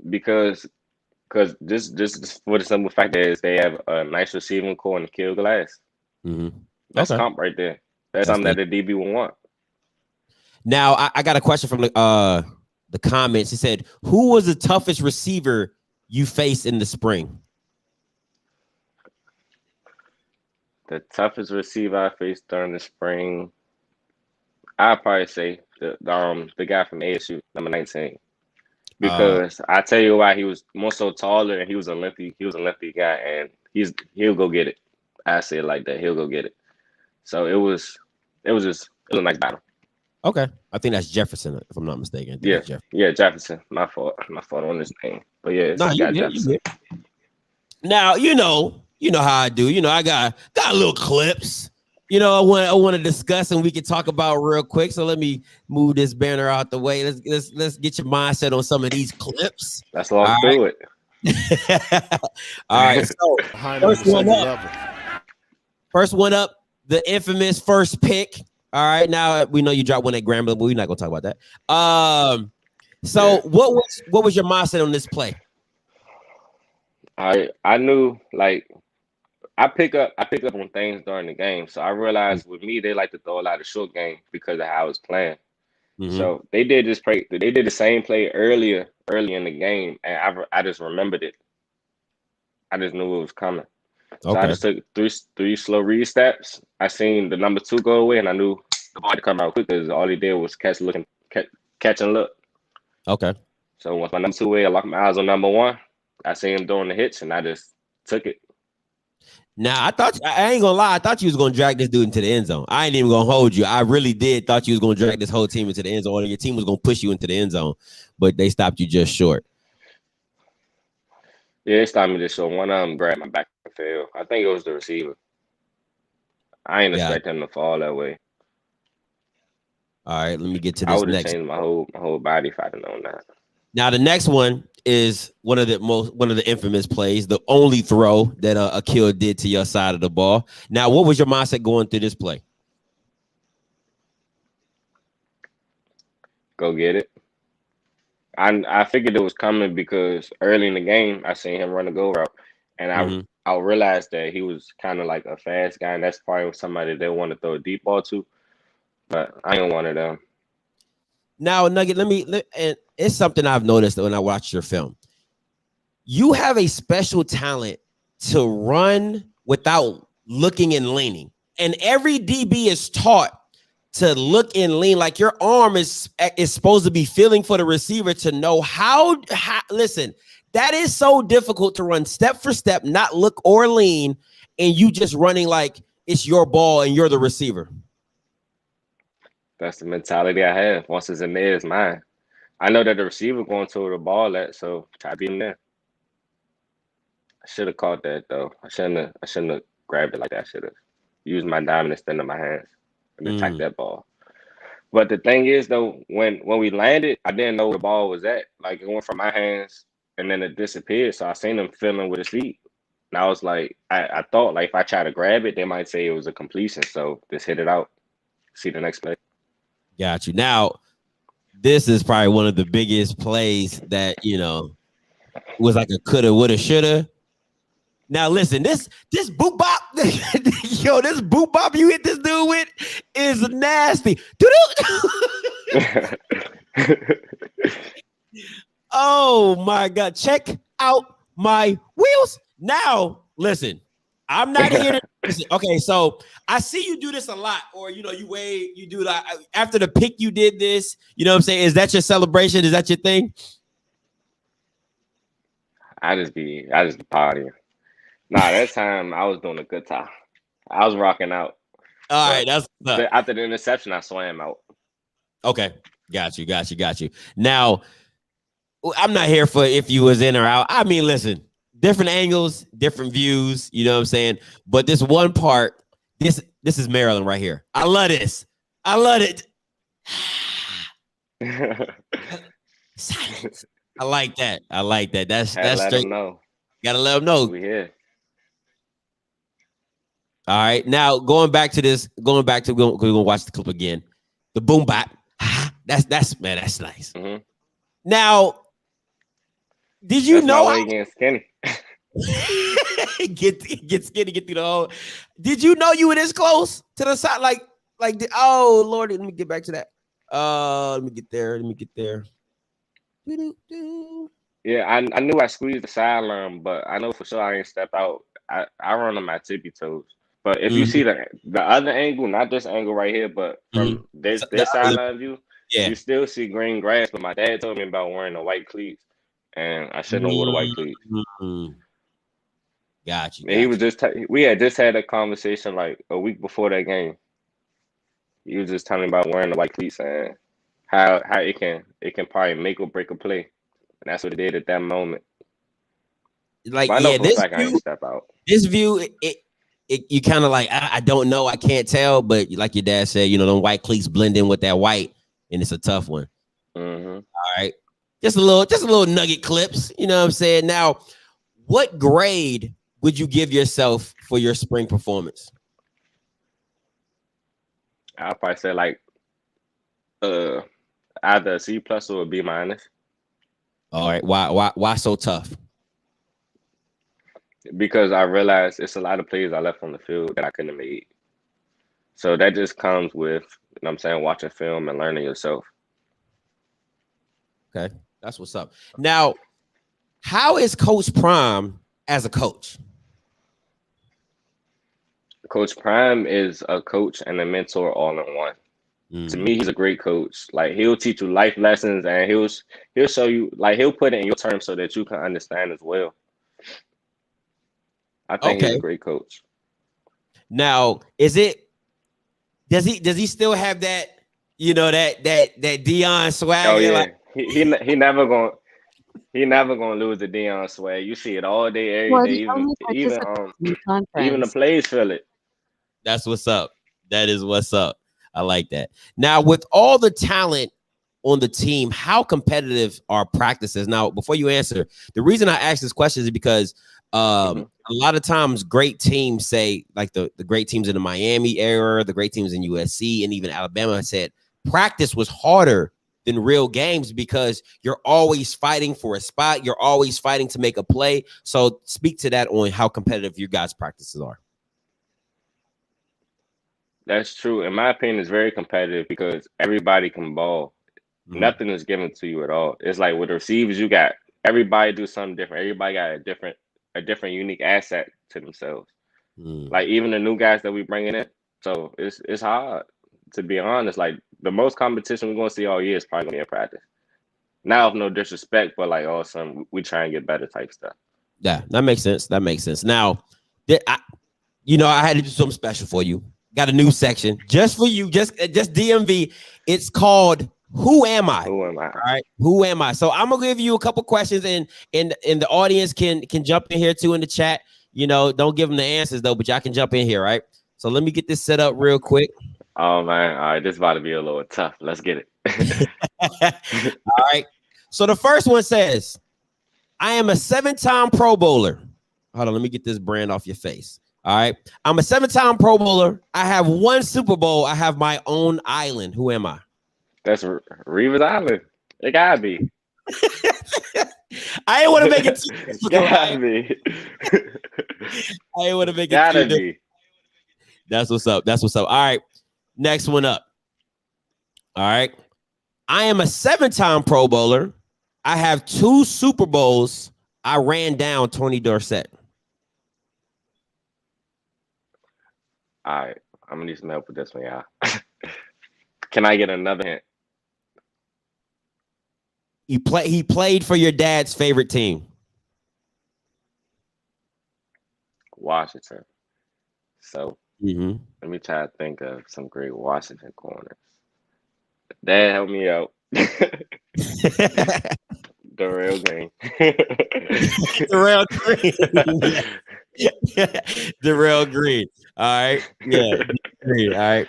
Because just for the simple fact that they have a nice receiving core and kill glass. That's comp right there. That's something that the DB will want. Now, I got a question from the comments. He said, who was the toughest receiver you faced in the spring? The toughest receiver I faced during the spring, I'd probably say the guy from ASU, number 19. Because I tell you why, he was more so taller and he was an Olympic guy, and he'll go get it. I say it like that. He'll go get it. So it was a nice battle. Okay. I think that's Jefferson, if I'm not mistaken. Yeah, Jefferson. My fault on his name. But yeah, it's Jefferson. Now, you know how I do. I got little clips. I want to discuss and we can talk about real quick. So let me move this banner out the way. Let's get your mindset on some of these clips. Let's walk through it. All right. So first one up. The infamous first pick. All right, now we know you dropped one at Grambling, but we're not gonna talk about that. What was your mindset on this play? I knew, like, I pick up on things during the game, so I realized with me they like to throw a lot of short game because of how I was playing. So they did the same play early in the game, and I just remembered it. I just knew it was coming. So I just took three slow read steps. I seen the number 2 go away, and I knew the ball to come out quick because all he did was catch and look. Okay. So once my number 2 away, I locked my eyes on number 1. I seen him doing the hits, and I just took it. Now, I ain't gonna lie, I thought you was gonna drag this dude into the end zone. I ain't even gonna hold you. I really did thought you was gonna drag this whole team into the end zone, and your team was gonna push you into the end zone, but they stopped you just short. Yeah, they stopped me this show. One of them grabbed my back and fell. I think it was the receiver. I ain't Yeah. expect him to fall that way. All right, let me get to I this would have next. changed my whole body if I'd have known that. Now the next one is one of the infamous plays, the only throw that Akil did to your side of the ball. Now, what was your mindset going through this play? Go get it. I figured it was coming because early in the game I seen him run a go route, and I realized that he was kind of like a fast guy, and that's probably somebody they want to throw a deep ball to. But I ain't one of them. Now, Nugget, and it's something I've noticed when I watch your film. You have a special talent to run without looking and leaning, and every DB is taught to look and lean. Like your arm is supposed to be feeling for the receiver to know how. Listen, that is so difficult to run step for step, not look or lean, and you just running like it's your ball and you're the receiver. That's the mentality I have. Once it's in there, it's mine. I know that the receiver going to the ball at, so try to be in there. I should have caught that though. I shouldn't have grabbed it like that. I should have used my diamond instead of my hands and attacked that ball. But the thing is though, when we landed, I didn't know where the ball was at. Like it went from my hands and then it disappeared. So I seen him fiddling with his feet. And I was like, I thought like if I try to grab it, they might say it was a completion. So just hit it out. See the next play. Got you. Now, this is probably one of the biggest plays that, was like a coulda, woulda, shoulda. Now, listen, this boot bop, yo, this boot bop you hit this dude with is nasty. Oh, my God. Check out my wheels. Now, listen, I'm not here to listen. Okay, so I see you do this a lot, or you do that after the pick. You did this, you know what I'm saying? Is that your celebration? Is that your thing? I just be partying. Nah, that time I was doing a good time. I was rocking out. All right, that's after the interception, I swam out. Okay, got you. Now, I'm not here for if you was in or out. I mean, listen. Different angles, different views, you know what I'm saying? But this one part, this is Maryland right here. I love this. I love it. Silence. I like that. That's straight. Gotta let them know. We here. All right. Now we're gonna watch the clip again. The boom bap. That's nice. Mm-hmm. Now, did you know I getting skinny? get skinny, get through the hole. Did you know you were this close to the side? Oh Lord, let me get back to that. Let me get there. Yeah, I knew I squeezed the sideline, but I know for sure I ain't step out. I run on my tippy toes. But if you see the other angle, not this angle right here, but from this sideline view, you still see green grass. But my dad told me about wearing the white cleats. And I shouldn't have wore the white cleats. Got you. He was we had just had a conversation like a week before that game. He was just telling me about wearing the white cleats and how it can probably make or break a play. And that's what it did at that moment. Like, but I know for a fact I ain't step out. This view, you kind of like, I don't know, I can't tell, but like your dad said, them white cleats blend in with that white, and it's a tough one. Mm-hmm. All right. Just a little nugget clips, you know what I'm saying? Now, what grade would you give yourself for your spring performance? I'll probably say like either a C+ or a B-. All right. Why so tough? Because I realized it's a lot of plays I left on the field that I couldn't have made. So that just comes with, watching film and learning yourself. Okay. That's what's up. Now, how is Coach Prime as a coach? Coach Prime is a coach and a mentor all in one. To me, he's a great coach. Like he'll teach you life lessons and he'll show you, like he'll put it in your terms so that you can understand as well. I think he's a great coach. Now, does he still have that, that Deion swag? Oh yeah. He never gonna He never gonna lose the Deion swag. You see it all day, every Well, day. the only Even participants in the even the conference. plays feel it. That's what's up. That is what's up. I like that. Now, with all the talent on the team, how competitive are practices? Now, before you answer, the reason I ask this question is because a lot of times great teams say, like the great teams in the Miami era, the great teams in USC, and even Alabama said practice was harder than real games because you're always fighting for a spot. You're always fighting to make a play. So speak to that on how competitive your guys' practices are. That's true. In my opinion, it's very competitive because everybody can ball. Nothing is given to you at all. It's like with the receivers, you got everybody do something different. Everybody got a different unique asset to themselves. Like even the new guys that we bringing in. So it's hard, to be honest. Like the most competition we're gonna see all year is probably gonna be in practice. Now, no disrespect, but like awesome, we try and get better type stuff. Yeah, that makes sense. That makes sense. Now, I had to do something special for you. Got a new section just for you, just DMV. It's called Who Am I? Who am I? All right. Who am I? So I'm gonna give you a couple questions, and the audience can jump in here too in the chat. Don't give them the answers though, but y'all can jump in here, right? So let me get this set up real quick. Oh man, all right, this is about to be a little tough. Let's get it. All right. So the first one says, I am a 7-time Pro Bowler. Hold on, let me get this brand off your face. All right. I'm a 7-time Pro Bowler. I have 1 Super Bowl. I have my own island. Who am I? That's Reeves Island. It gotta be. I ain't want to make it too difficult. Gotta be. I ain't want to make it Gotta too be. That's what's up. That's what's up. All right. Next one up. All right. I am a 7-time Pro Bowler. I have 2 Super Bowls. I ran down Tony Dorsett. All right. I'm gonna need some help with this one, y'all. Can I get another hint? He played for your dad's favorite team. Washington. So Mm-hmm. let me try to think of some great Washington corners. Dad, help me out. Darrell Green. Darrell Green. Darrell Green. All right. Yeah. Green. All right.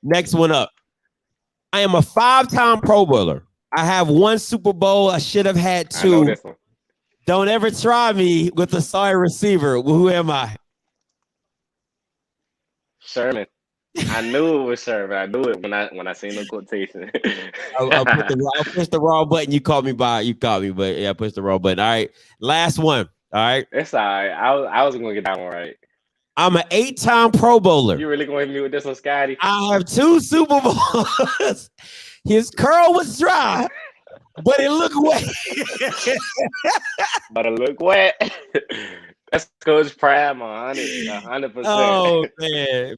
Next one up. I am a 5-time Pro Bowler. I have 1 Super Bowl. I should have had 2. I know this one. Don't ever try me with a sorry receiver. Who am I? Sherman. I knew it was Sherman. I knew it when I seen the quotation. I pushed the wrong button. You caught me, but yeah, I pushed the wrong button. All right. Last one. All right. It's all right. I was gonna get that one right. I'm an 8-time Pro Bowler. You really gonna hit me with this one, Scotty? I have 2 Super Bowls. His curl was dry, but it looked wet. But it looked wet. That's Coach Prime 100%. Oh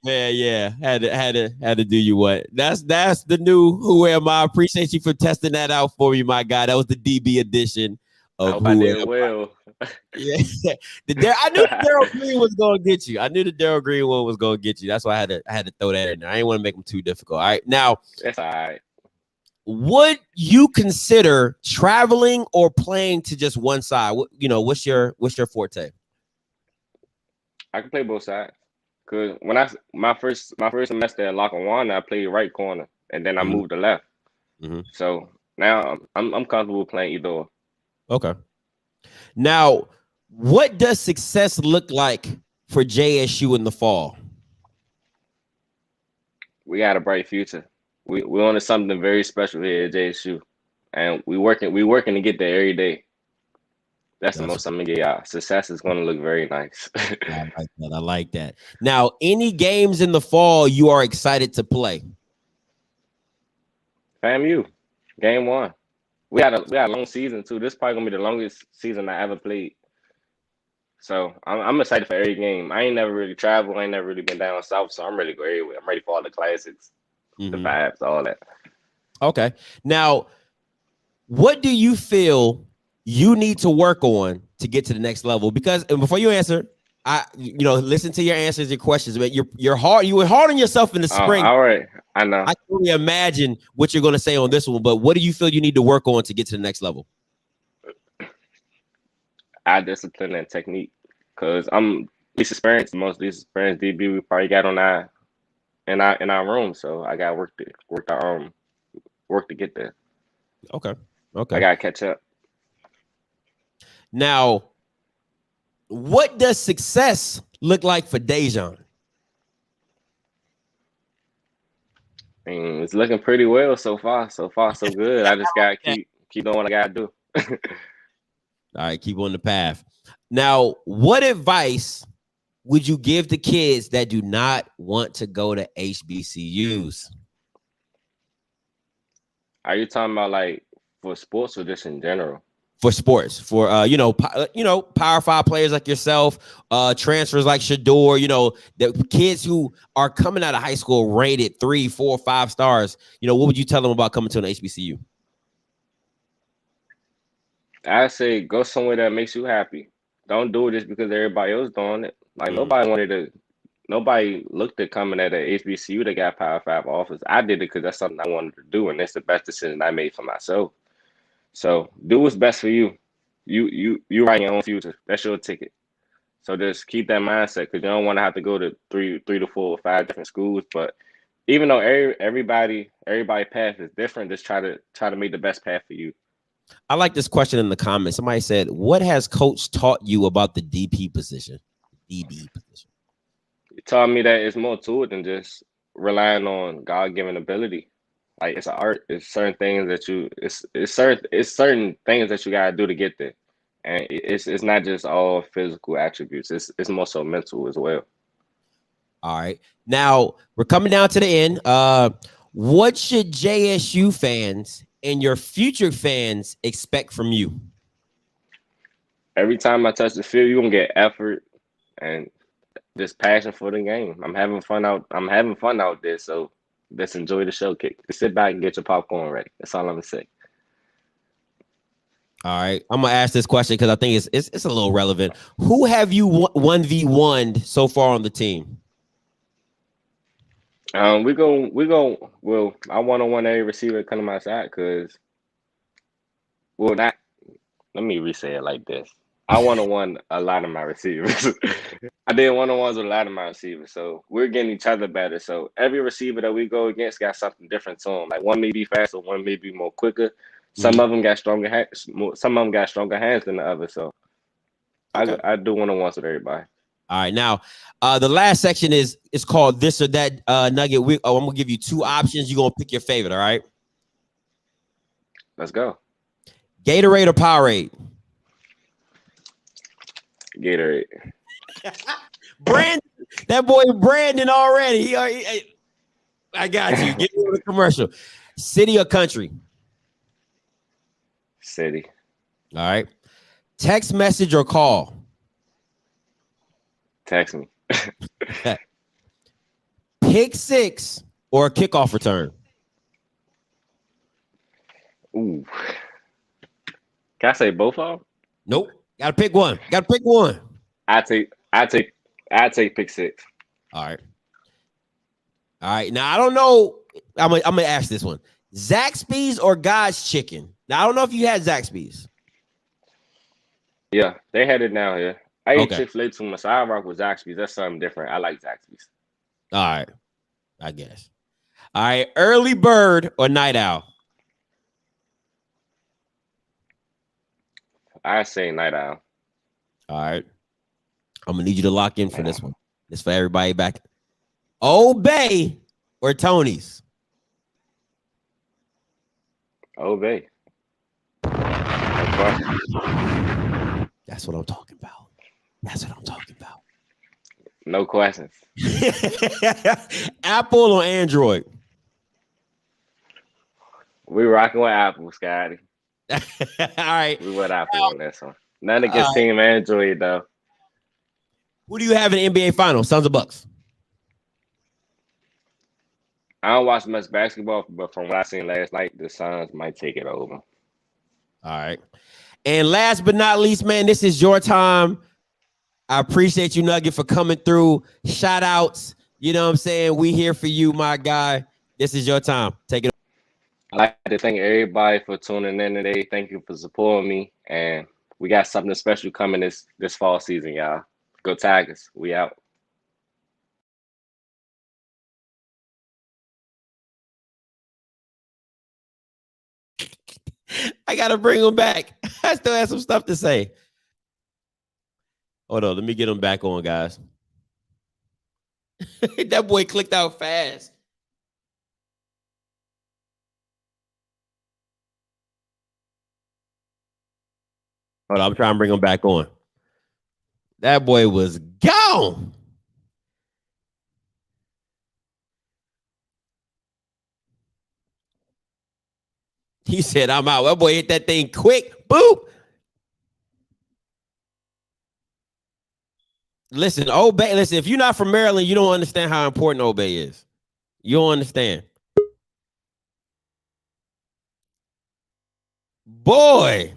man, yeah. Had to do you what? That's the new Who Am I? Appreciate you for testing that out for me, my guy. That was the DB edition of Who Am I. Yeah, I knew Darrell Green was gonna get you. I knew the Darrell Green one was gonna get you. That's why I had to throw that in there. I didn't want to make them too difficult. All right, now that's all right. Would you consider traveling or playing to just one side? What's your forte? I can play both sides. Cause when my first semester at Lackawanna, I played right corner, and then I moved to left. So now I'm comfortable playing either or. Okay. Now, what does success look like for JSU in the fall? We got a bright future. We're on to something very special here at JSU, and we working to get there every day. That's the most I'm gonna get y'all. Success is gonna look very nice. I like that. Now, any games in the fall you are excited to play? FAMU, game 1. We had a long season too. This is probably gonna be the longest season I ever played. So I'm excited for every game. I ain't never really traveled. I ain't never really been down south, so I'm ready to go everywhere. I'm ready for all the classics, the vibes, all that. Okay. Now, what do you feel you need to work on to get to the next level? Because, and before you answer, listen to your answers, your questions. But you're hard. You were hard on yourself in the spring. All right, I know. I can only imagine what you're going to say on this one. But what do you feel you need to work on to get to the next level? eye discipline and technique. Cause I'm least experienced, most least experienced DB we probably got on our in our room. So I got work to get there. Okay. I gotta catch up. Now, what does success look like for Deion? I mean, it's looking pretty well so far. So far, so good. I just gotta keep doing what I gotta do. All right, keep on the path. Now, what advice would you give to kids that do not want to go to HBCUs? Are you talking about like for sports or just in general? For sports, for Power 5 players like yourself, transfers like Shador, the kids who are coming out of high school rated 3, 4, 5 stars. What would you tell them about coming to an HBCU? I say go somewhere that makes you happy. Don't do it just because everybody else doing it. Like nobody looked at coming at an HBCU that got Power 5 offers. I did it because that's something I wanted to do, and it's the best decision I made for myself. So do what's best for you. You write your own future. That's your ticket. So just keep that mindset, because you don't want to have to go to three to 4 or 5 different schools. But even though everybody path is different, just try to make the best path for you. I like this question in the comments. Somebody said, "What has Coach taught you about the DB position?" DB position. It taught me that it's more to it than just relying on God-given ability. Like, it's an art. It's certain things that it's certain things that you gotta do to get there, and it's not just all physical attributes. It's more so mental as well. All right, now we're coming down to the end. What should JSU fans and your future fans expect from you? Every time I touch the field, you're gonna get effort and just passion for the game. I'm having fun out there, so let's enjoy the show. Just sit back and get your popcorn ready. That's all I'm gonna say. All right, I'm gonna ask this question because I think it's a little relevant. Who have you 1v1'd so far on the team? We go. Well, I one-on-one every receiver coming to my side because, let me re-say it like this. I one-on-one a lot of my receivers. I did one-on-ones with a lot of my receivers, so we're getting each other better. So every receiver that we go against got something different to them. Like, one may be faster, one may be more quicker. Some of them got stronger hands. Some of them got stronger hands than the other. So okay. I do one-on-ones with everybody. All right, now the last section is called This or That Nugget. I'm gonna give you 2 options. You're gonna pick your favorite. All right. Let's go. Gatorade or Powerade? Gatorade. Brandon, that boy Brandon already. I got you. Get me the commercial. City or country? City. All right. Text message or call? Text me. Pick 6 or kickoff return? Ooh. Can I say both of them? Nope. Gotta pick one. I take pick 6. All right. Now I don't know. I'm gonna ask this one. Zaxby's or God's Chicken? Now I don't know if you had Zaxby's. Yeah, they had it down here. I ate Chick-fil-A too much. I rock with Zaxby's. That's something different. I like Zaxby's. All right. I guess. All right. Early bird or night owl? I say night owl. All right. I'm gonna need you to lock in for this one. This for everybody back. Obey or Tony's? Obey. That's what I'm talking about. No questions. Apple or Android? We rocking with Apple, Scotty. All right. We with Apple on this one. None against Team Android, though. Who do you have in the NBA Finals? Suns or Bucks? I don't watch much basketball, but from what I seen last night, the Suns might take it over. All right. And last but not least, man, this is your time. I appreciate you, Nugget, for coming through. Shout outs. You know what I'm saying? We here for you, my guy. This is your time. Take it. I'd like to thank everybody for tuning in today. Thank you for supporting me. And We got something special coming this fall season, y'all. Go Tigers. We out. I gotta bring him back. I still have some stuff to say. Hold on, let me get him back on, guys. That boy clicked out fast. Hold on, I'm trying to bring him back on. That boy was gone. He said, I'm out. That boy hit that thing quick. Boop. Listen, Obey. Listen, if you're not from Maryland, you don't understand how important Obey is. You don't understand. Boy.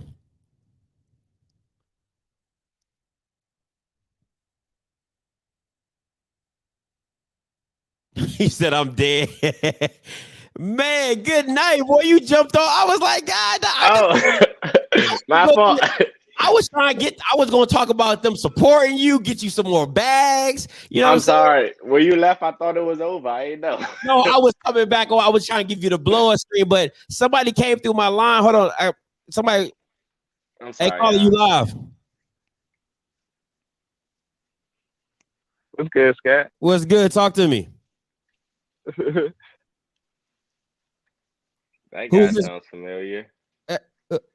He said, I'm dead. Man, good night, boy. You jumped on. I was like, God. My fault. I was trying to I was going to talk about them supporting you, get you some more bags. You know, I'm sorry. When you left, I thought it was over. I didn't know. No, I was coming back on. I was trying to give you the blow up screen, but somebody came through my line. Hold on. Somebody. I'm sorry. Hey, calling you live. What's good, Scott? What's good? Talk to me. That guy sounds familiar.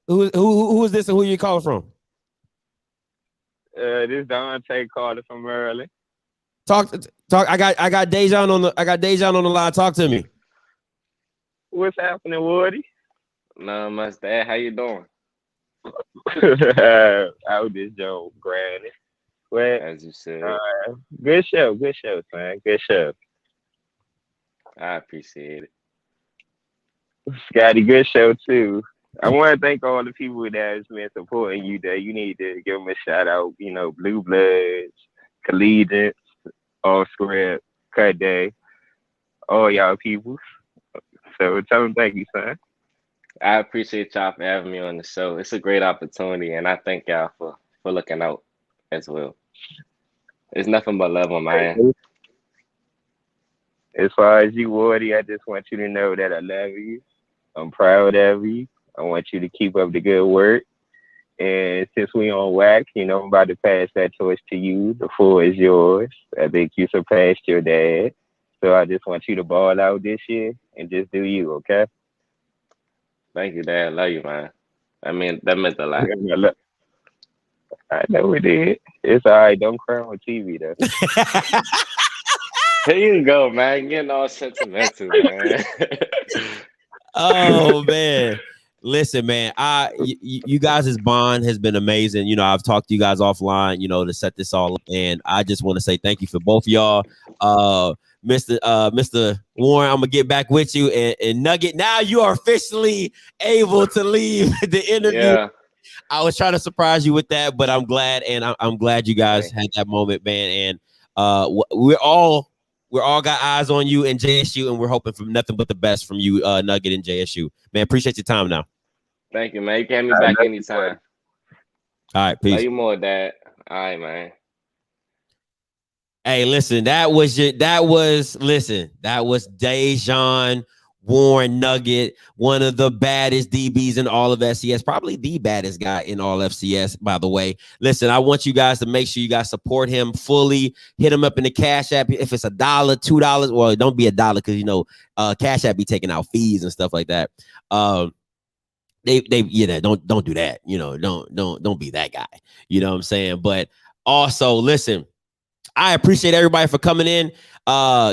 Who is this and who you calling from? This Dante calling from Maryland. Talk. I got Deion on the line. Talk to me. What's happening, Woody? Not much, Dad. How you doing? I was just Joe granted. Well, as you said. Good show, son. Good show. I appreciate it. Scotty, good show too. I want to thank all the people that has been supporting you there. You need to give them a shout out. You know, Blue Bloods, Collegians, OFFScript, Scottay, all y'all people. So tell them thank you, son. I appreciate y'all for having me on the show. It's a great opportunity, and I thank y'all for looking out as well. It's nothing but love on my end. As far as you, Woody, I just want you to know that I love you. I'm proud of you. I want you to keep up the good work. And since we on wax, you know, I'm about to pass that torch to you. The floor is yours. I think you surpassed your dad. So I just want you to ball out this year and just do you, okay? Thank you, Dad. Love you, man. I mean, that meant a lot. I know it did. It's all right. Don't cry on TV, though. Here you go, man. Getting all sentimental, man. Oh, man. Listen, man, you guys' bond has been amazing. You know, I've talked to you guys offline, you know, to set this all up. And I just want to say thank you for both of y'all. Mr. Warren, I'm gonna get back with you. And Nugget, now you are officially able to leave the interview. Yeah. I was trying to surprise you with that, but I'm glad, and I'm glad you guys had that moment, man. And we're all got eyes on you and JSU, and we're hoping for nothing but the best from you, Nugget and JSU. Man, appreciate your time now. Thank you, man. You can have me back anytime. All right, peace. Love you more, Dad. All right, man. Hey, listen, that was Deion Warren Nugget, one of the baddest DBs in all of FCS, probably the baddest guy in all FCS, by the way. Listen, I want you guys to make sure you guys support him fully. Hit him up in the Cash App. If it's $1, $2, well, don't be $1 because, you know, Cash App be taking out fees and stuff like that. Don't do that. You know, don't be that guy. You know what I'm saying? But also, listen, I appreciate everybody for coming in,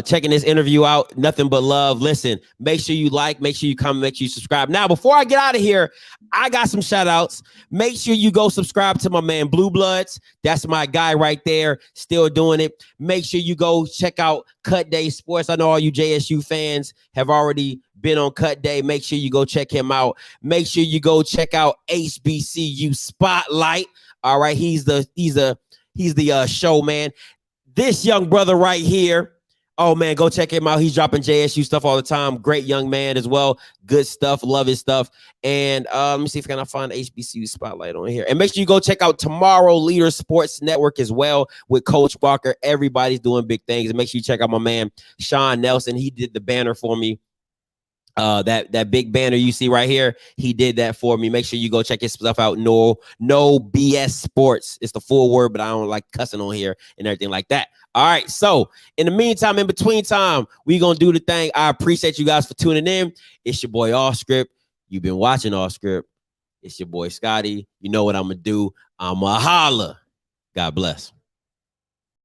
checking this interview out. Nothing but love. Listen, make sure you like, make sure you comment, make sure you subscribe. Now, before I get out of here, I got some shout outs. Make sure you go subscribe to my man Blue Bloods. That's my guy right there, still doing it. Make sure you go check out Cut Day Sports. I know all you JSU fans have already been on Cut Day. Make sure you go check him out. Make sure you go check out HBCU Spotlight. All right, he's the show, man. This young brother right here. Oh man, go check him out. He's dropping JSU stuff all the time. Great young man as well. Good stuff. Love his stuff. And let me see if I can find HBCU spotlight on here. And make sure you go check out Tomorrow Leader Sports Network as well with Coach Walker. Everybody's doing big things. And make sure you check out my man Shawn Nelson. He did the banner for me. That big banner you see right here, he did that for me. Make sure you go check his stuff out. No BS Sports. It's the full word, but I don't like cussing on here and everything like that. All right. So in the meantime, in between time, we gonna do the thing. I appreciate you guys for tuning in. It's your boy OFFScript. You've been watching OFFScript. It's your boy Scotty. You know what I'm gonna do. I'm a holla. God bless.